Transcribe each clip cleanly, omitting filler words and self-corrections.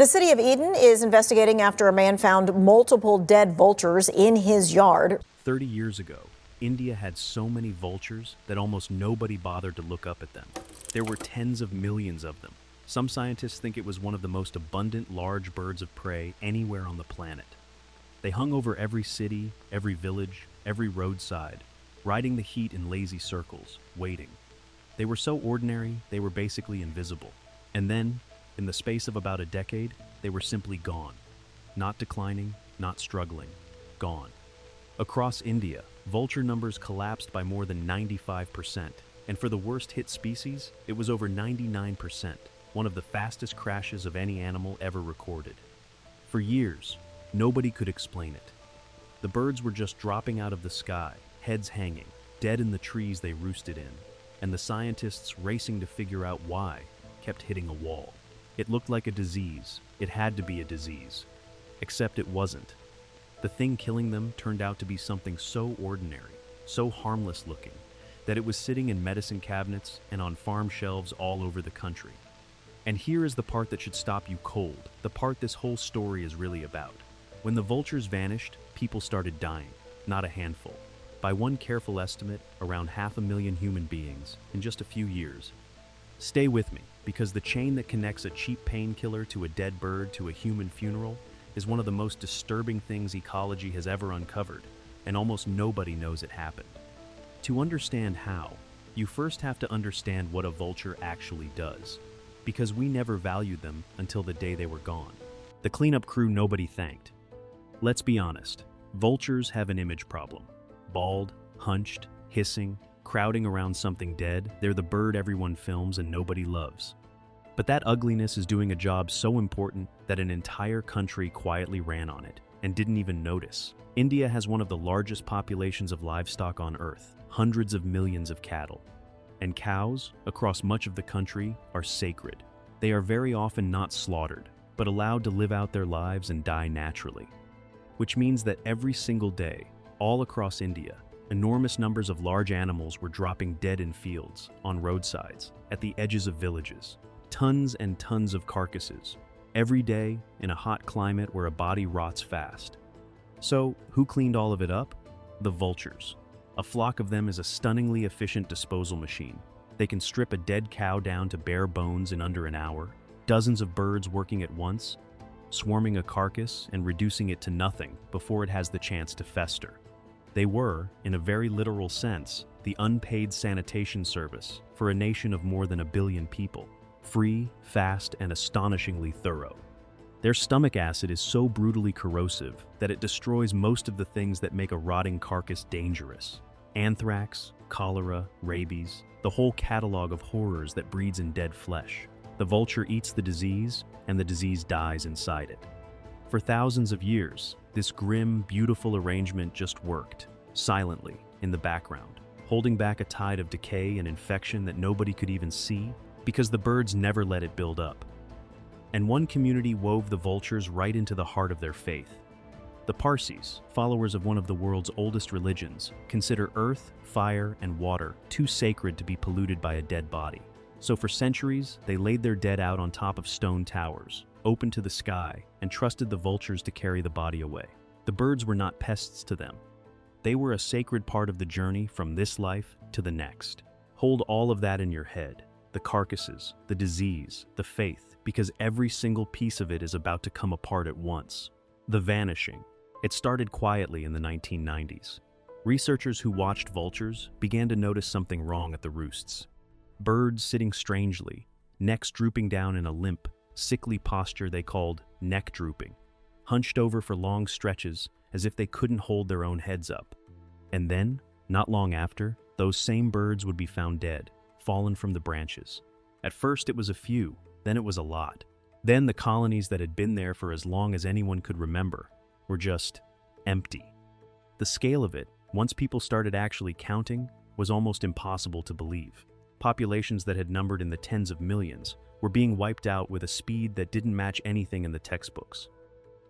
The city of Eden is investigating after a man found multiple dead vultures in his yard. 30 years ago, India had so many vultures that almost nobody bothered to look up at them. There were tens of millions of them. Some scientists think it was one of the most abundant large birds of prey anywhere on the planet. They hung over every city, every village, every roadside, riding the heat in lazy circles, waiting. They were so ordinary, they were basically invisible. And then, in the space of about a decade, they were simply gone. Not declining, not struggling, gone. Across India, vulture numbers collapsed by more than 95%, and for the worst hit species, it was over 99%, one of the fastest crashes of any animal ever recorded. For years, nobody could explain it. The birds were just dropping out of the sky, heads hanging, dead in the trees they roosted in, and the scientists racing to figure out why kept hitting a wall. It looked like a disease. It had to be a disease. Except it wasn't. The thing killing them turned out to be something so ordinary, so harmless looking, that it was sitting in medicine cabinets and on farm shelves all over the country. And here is the part that should stop you cold, the part this whole story is really about. When the vultures vanished, people started dying, not a handful. By one careful estimate, around 500,000 human beings in just a few years. Stay with me, because the chain that connects a cheap painkiller to a dead bird to a human funeral is one of the most disturbing things ecology has ever uncovered, and almost nobody knows it happened. To understand how, you first have to understand what a vulture actually does, because we never valued them until the day they were gone. The cleanup crew nobody thanked. Let's be honest, vultures have an image problem. Bald, hunched, hissing, crowding around something dead, they're the bird everyone films and nobody loves. But that ugliness is doing a job so important that an entire country quietly ran on it and didn't even notice. India has one of the largest populations of livestock on Earth, hundreds of millions of cattle. And cows, across much of the country, are sacred. They are very often not slaughtered, but allowed to live out their lives and die naturally. Which means that every single day, all across India, enormous numbers of large animals were dropping dead in fields, on roadsides, at the edges of villages. Tons and tons of carcasses, every day in a hot climate where a body rots fast. So, who cleaned all of it up? The vultures. A flock of them is a stunningly efficient disposal machine. They can strip a dead cow down to bare bones in under an hour, dozens of birds working at once, swarming a carcass and reducing it to nothing before it has the chance to fester. They were, in a very literal sense, the unpaid sanitation service for a nation of more than 1 billion people. Free, fast, and astonishingly thorough. Their stomach acid is so brutally corrosive that it destroys most of the things that make a rotting carcass dangerous. Anthrax, cholera, rabies, the whole catalog of horrors that breeds in dead flesh. The vulture eats the disease, and the disease dies inside it. For thousands of years, this grim, beautiful arrangement just worked, silently, in the background, holding back a tide of decay and infection that nobody could even see, because the birds never let it build up. And one community wove the vultures right into the heart of their faith. The Parsis, followers of one of the world's oldest religions, consider earth, fire, and water too sacred to be polluted by a dead body. So for centuries, they laid their dead out on top of stone towers, open to the sky, and trusted the vultures to carry the body away. The birds were not pests to them. They were a sacred part of the journey from this life to the next. Hold all of that in your head. The carcasses, the disease, the faith, because every single piece of it is about to come apart at once. The vanishing. It started quietly in the 1990s. Researchers who watched vultures began to notice something wrong at the roosts. Birds sitting strangely, necks drooping down in a limp, sickly posture they called neck drooping, hunched over for long stretches as if they couldn't hold their own heads up. And then, not long after, those same birds would be found dead, fallen from the branches. At first it was a few, then it was a lot. Then the colonies that had been there for as long as anyone could remember were just empty. The scale of it, once people started actually counting, was almost impossible to believe. Populations that had numbered in the tens of millions were being wiped out with a speed that didn't match anything in the textbooks.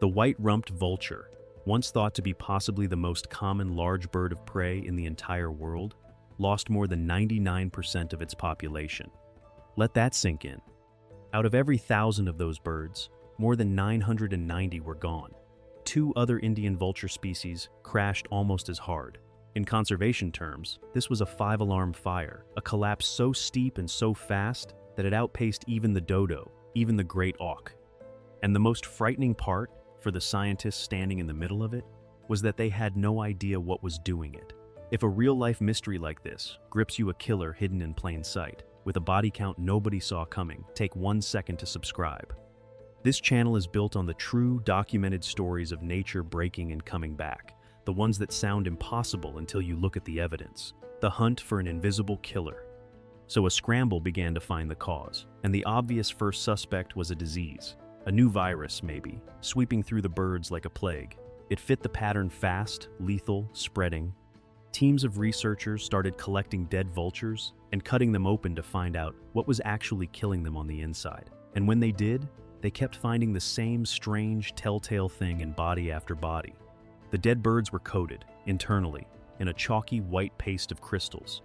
The white-rumped vulture, once thought to be possibly the most common large bird of prey in the entire world, lost more than 99% of its population. Let that sink in. Out of every 1,000 of those birds, more than 990 were gone. Two other Indian vulture species crashed almost as hard. In conservation terms, this was a 5-alarm fire, a collapse so steep and so fast that it outpaced even the dodo, even the great auk. And the most frightening part, for the scientists standing in the middle of it, was that they had no idea what was doing it. If a real-life mystery like this grips you, a killer hidden in plain sight, with a body count nobody saw coming, take 1 second to subscribe. This channel is built on the true, documented stories of nature breaking and coming back, the ones that sound impossible until you look at the evidence. The hunt for an invisible killer. So a scramble began to find the cause, and the obvious first suspect was a disease. A new virus, maybe, sweeping through the birds like a plague. It fit the pattern: fast, lethal, spreading. Teams of researchers started collecting dead vultures and cutting them open to find out what was actually killing them on the inside. And when they did, they kept finding the same strange, telltale thing in body after body. The dead birds were coated, internally, in a chalky white paste of crystals.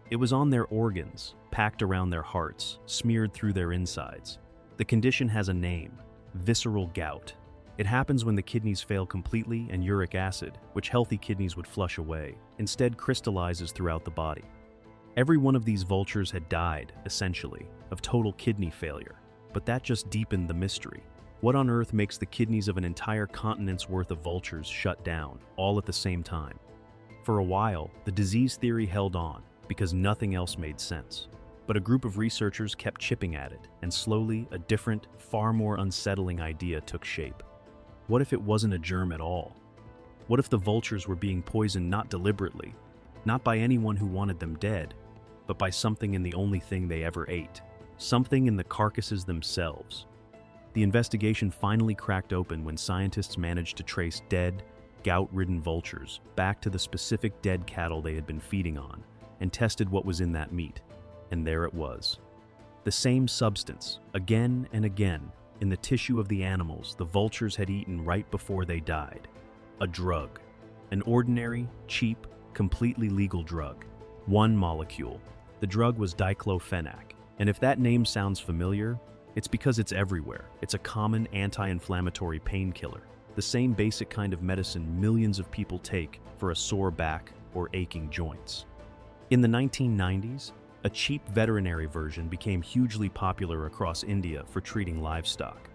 It was on their organs, packed around their hearts, smeared through their insides. The condition has a name: visceral gout. It happens when the kidneys fail completely and uric acid, which healthy kidneys would flush away, instead crystallizes throughout the body. Every one of these vultures had died, essentially, of total kidney failure. But that just deepened the mystery. What on earth makes the kidneys of an entire continent's worth of vultures shut down, all at the same time? For a while, the disease theory held on, because nothing else made sense. But a group of researchers kept chipping at it, and slowly, a different, far more unsettling idea took shape. What if it wasn't a germ at all? What if the vultures were being poisoned not deliberately, not by anyone who wanted them dead, but by something in the only thing they ever ate? Something in the carcasses themselves. The investigation finally cracked open when scientists managed to trace dead, gout-ridden vultures back to the specific dead cattle they had been feeding on, and tested what was in that meat. And there it was. The same substance, again and again, in the tissue of the animals the vultures had eaten right before they died. A drug. An ordinary, cheap, completely legal drug. One molecule. The drug was diclofenac. And if that name sounds familiar, it's because it's everywhere. It's a common anti-inflammatory painkiller. The same basic kind of medicine millions of people take for a sore back or aching joints. In the 1990s, a cheap veterinary version became hugely popular across India for treating livestock.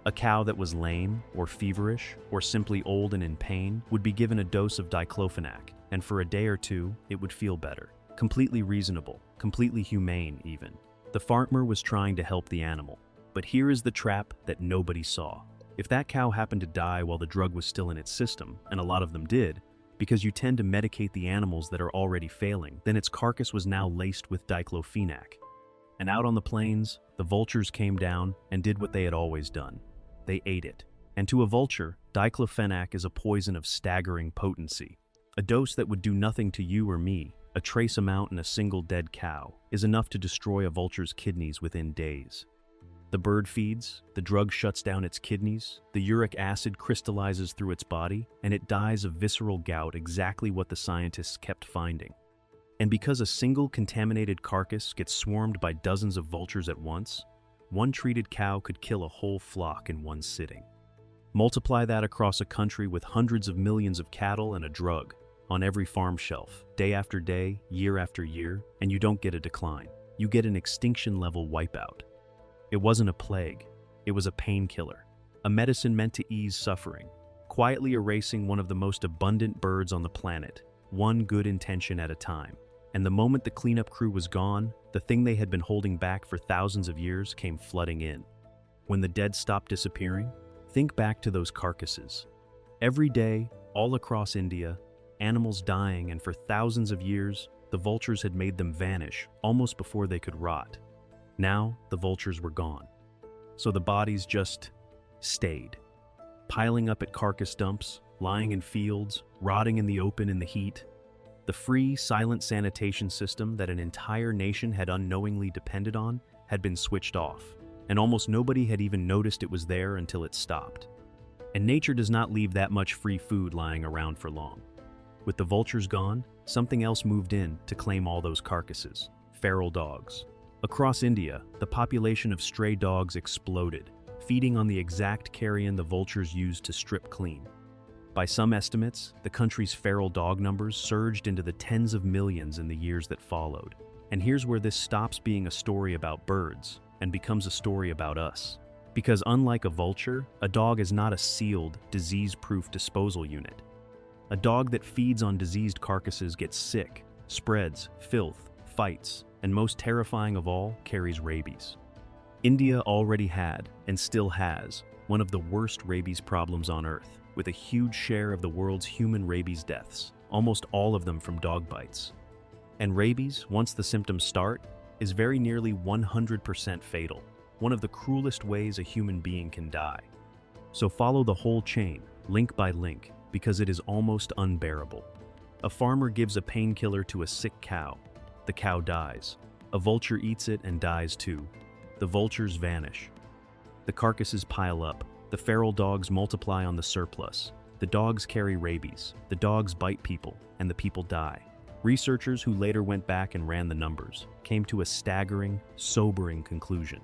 A cow that was lame or feverish or simply old and in pain would be given a dose of diclofenac, and for a day or two, it would feel better. Completely reasonable, completely humane even. The farmer was trying to help the animal. But here is the trap that nobody saw. If that cow happened to die while the drug was still in its system, and a lot of them did, because you tend to medicate the animals that are already failing, then its carcass was now laced with diclofenac. And out on the plains, the vultures came down and did what they had always done. They ate it. And to a vulture, diclofenac is a poison of staggering potency. A dose that would do nothing to you or me, a trace amount in a single dead cow, is enough to destroy a vulture's kidneys within days. The bird feeds, the drug shuts down its kidneys, the uric acid crystallizes through its body, and it dies of visceral gout, exactly what the scientists kept finding. And because a single contaminated carcass gets swarmed by dozens of vultures at once, one treated cow could kill a whole flock in one sitting. Multiply that across a country with hundreds of millions of cattle and a drug on every farm shelf, day after day, year after year, and you don't get a decline. You get an extinction-level wipeout. It wasn't a plague. It was a painkiller, a medicine meant to ease suffering, quietly erasing one of the most abundant birds on the planet, one good intention at a time. And the moment the cleanup crew was gone, the thing they had been holding back for thousands of years came flooding in. When the dead stopped disappearing, think back to those carcasses. Every day, all across India, animals dying, and for thousands of years, the vultures had made them vanish almost before they could rot. Now, the vultures were gone. So the bodies just stayed, piling up at carcass dumps, lying in fields, rotting in the open in the heat. The free, silent sanitation system that an entire nation had unknowingly depended on had been switched off, and almost nobody had even noticed it was there until it stopped. And nature does not leave that much free food lying around for long. With the vultures gone, something else moved in to claim all those carcasses: feral dogs. Across India, the population of stray dogs exploded. feeding on the exact carrion the vultures used to strip clean. By some estimates, the country's feral dog numbers surged into the tens of millions in the years that followed. And here's where this stops being a story about birds and becomes a story about us. Because unlike a vulture, a dog is not a sealed, disease-proof disposal unit. A dog that feeds on diseased carcasses gets sick, spreads filth, fights, and most terrifying of all, carries rabies. India already had, and still has, one of the worst rabies problems on Earth, with a huge share of the world's human rabies deaths, almost all of them from dog bites. And rabies, once the symptoms start, is very nearly 100% fatal, one of the cruelest ways a human being can die. So follow the whole chain, link by link, because it is almost unbearable. A farmer gives a painkiller to a sick cow. The cow dies. A vulture eats it and dies too. The vultures vanish. The carcasses pile up. The feral dogs multiply on the surplus. The dogs carry rabies. The dogs bite people, and the people die. Researchers who later went back and ran the numbers came to a staggering, sobering conclusion.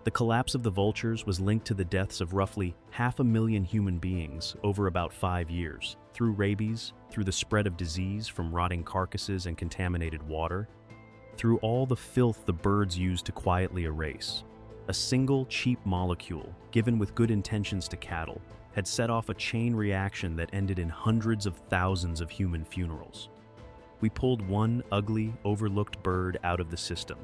The collapse of the vultures was linked to the deaths of roughly 500,000 human beings over about 5 years, through rabies, through the spread of disease from rotting carcasses and contaminated water, through all the filth the birds used to quietly erase. A single, cheap molecule, given with good intentions to cattle, had set off a chain reaction that ended in hundreds of thousands of human funerals. We pulled one ugly, overlooked bird out of the system,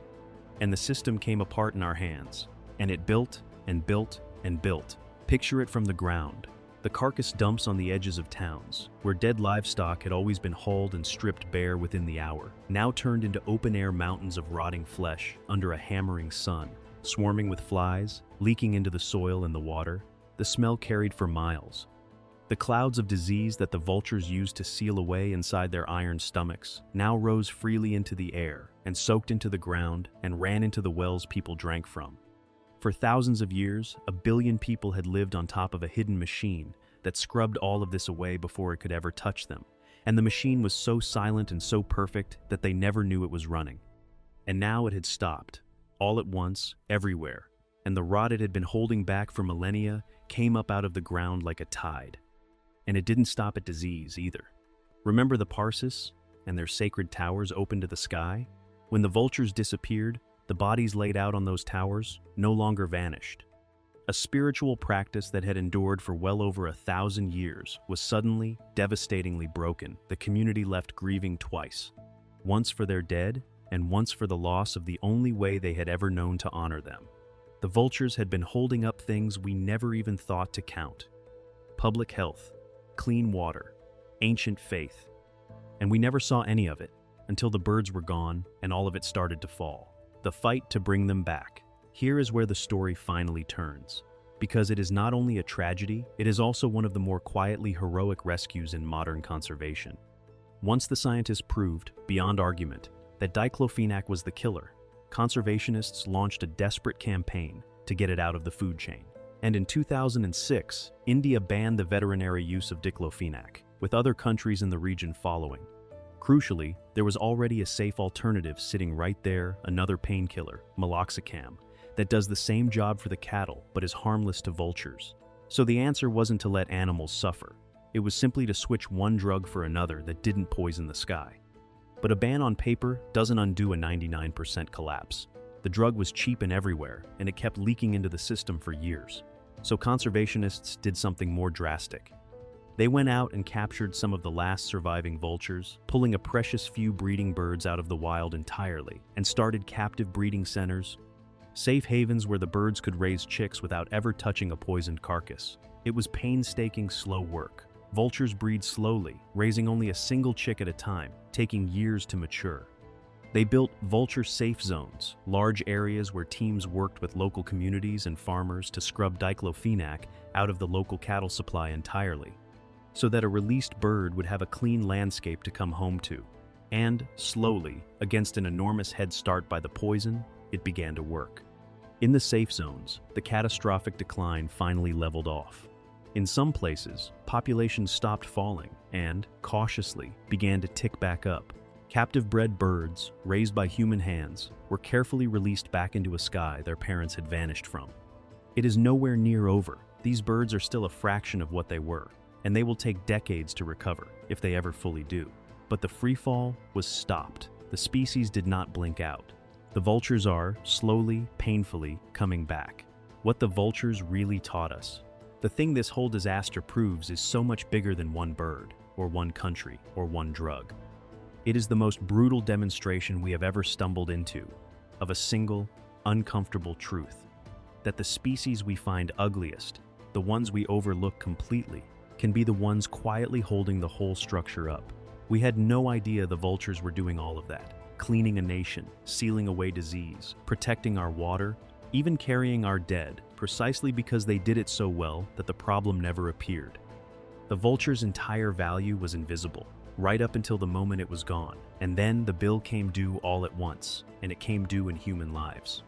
and the system came apart in our hands. And it built and built and built. Picture it from the ground. The carcass dumps on the edges of towns, where dead livestock had always been hauled and stripped bare within the hour, now turned into open-air mountains of rotting flesh under a hammering sun, swarming with flies, leaking into the soil and the water. The smell carried for miles. The clouds of disease that the vultures used to seal away inside their iron stomachs now rose freely into the air and soaked into the ground and ran into the wells people drank from. For thousands of years, 1 billion people had lived on top of a hidden machine that scrubbed all of this away before it could ever touch them. And the machine was so silent and so perfect that they never knew it was running. And now it had stopped, all at once, everywhere, and the rot it had been holding back for millennia came up out of the ground like a tide. And it didn't stop at disease either. Remember the Parsis and their sacred towers open to the sky? When the vultures disappeared, the bodies laid out on those towers no longer vanished. A spiritual practice that had endured for well over 1,000 years was suddenly, devastatingly broken. The community left grieving twice, once for their dead and once for the loss of the only way they had ever known to honor them. The vultures had been holding up things we never even thought to count: public health, clean water, ancient faith. And we never saw any of it until the birds were gone and all of it started to fall. The fight to bring them back. Here is where the story finally turns. Because it is not only a tragedy, it is also one of the more quietly heroic rescues in modern conservation. Once the scientists proved, beyond argument, that diclofenac was the killer, conservationists launched a desperate campaign to get it out of the food chain. And in 2006, India banned the veterinary use of diclofenac, with other countries in the region following. Crucially, there was already a safe alternative sitting right there, another painkiller, meloxicam, that does the same job for the cattle but is harmless to vultures. So the answer wasn't to let animals suffer. It was simply to switch one drug for another that didn't poison the sky. But a ban on paper doesn't undo a 99% collapse. The drug was cheap and everywhere, and it kept leaking into the system for years. So conservationists did something more drastic. They went out and captured some of the last surviving vultures, pulling a precious few breeding birds out of the wild entirely, and started captive breeding centers, safe havens where the birds could raise chicks without ever touching a poisoned carcass. It was painstaking, slow work. Vultures breed slowly, raising only a single chick at a time, taking years to mature. They built vulture safe zones, large areas where teams worked with local communities and farmers to scrub diclofenac out of the local cattle supply entirely, so that a released bird would have a clean landscape to come home to. And, slowly, against an enormous head start by the poison, it began to work. In the safe zones, the catastrophic decline finally leveled off. In some places, populations stopped falling and, cautiously, began to tick back up. Captive-bred birds, raised by human hands, were carefully released back into a sky their parents had vanished from. It is nowhere near over. These birds are still a fraction of what they were, and they will take decades to recover, if they ever fully do. But the freefall was stopped. The species did not blink out. The vultures are, slowly, painfully, coming back. What the vultures really taught us. The thing this whole disaster proves is so much bigger than one bird, or one country, or one drug. It is the most brutal demonstration we have ever stumbled into, of a single, uncomfortable truth. That the species we find ugliest, the ones we overlook completely, can be the ones quietly holding the whole structure up. We had no idea the vultures were doing all of that. Cleaning a nation, sealing away disease, protecting our water, even carrying our dead, precisely because they did it so well that the problem never appeared. The vulture's entire value was invisible, right up until the moment it was gone, and then the bill came due all at once, and it came due in human lives.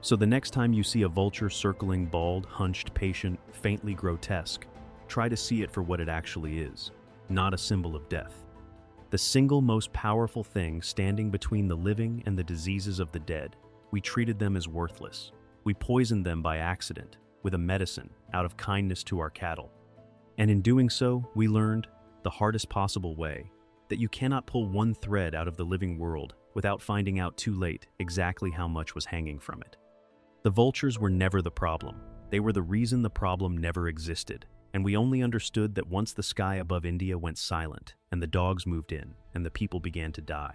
So the next time you see a vulture circling bald, hunched, patient, faintly grotesque, try to see it for what it actually is, not a symbol of death. The single most powerful thing standing between the living and the diseases of the dead. We treated them as worthless. We poisoned them by accident, with a medicine, out of kindness to our cattle. And in doing so, we learned, the hardest possible way, that you cannot pull one thread out of the living world without finding out too late exactly how much was hanging from it. The vultures were never the problem. They were the reason the problem never existed. And we only understood that once the sky above India went silent, and the dogs moved in, and the people began to die.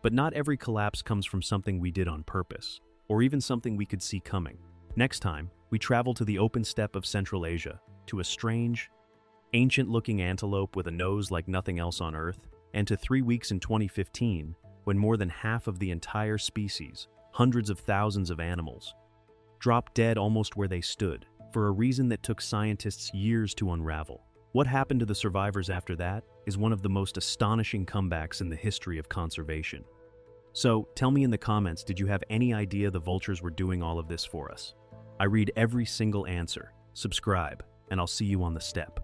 But not every collapse comes from something we did on purpose, or even something we could see coming. Next time, we travel to the open steppe of Central Asia, to a strange, ancient-looking antelope with a nose like nothing else on Earth, and to 3 weeks in 2015, when more than half of the entire species, hundreds of thousands of animals, dropped dead almost where they stood, for a reason that took scientists years to unravel. What happened to the survivors after that is one of the most astonishing comebacks in the history of conservation. So, tell me in the comments, did you have any idea the vultures were doing all of this for us? I read every single answer. Subscribe, and I'll see you on the steppe.